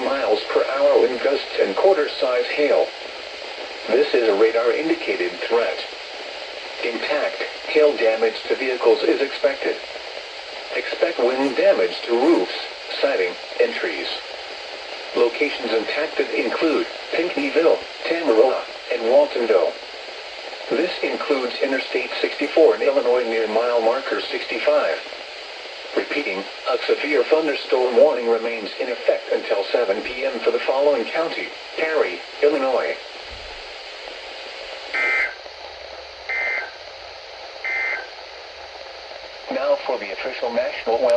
miles per hour wind gusts and quarter-size hail. This is a radar-indicated threat. Impact, hail damage to vehicles is expected. Expect wind damage to roofs, siding, and trees. Locations impacted include Pinckneyville, Tamaroa, and Waltonville. This includes Interstate 64 in Illinois near mile marker 65. Repeating, a severe thunderstorm warning remains in effect until 7 p.m. for the following county: Cary, Illinois. Now for the official National Weather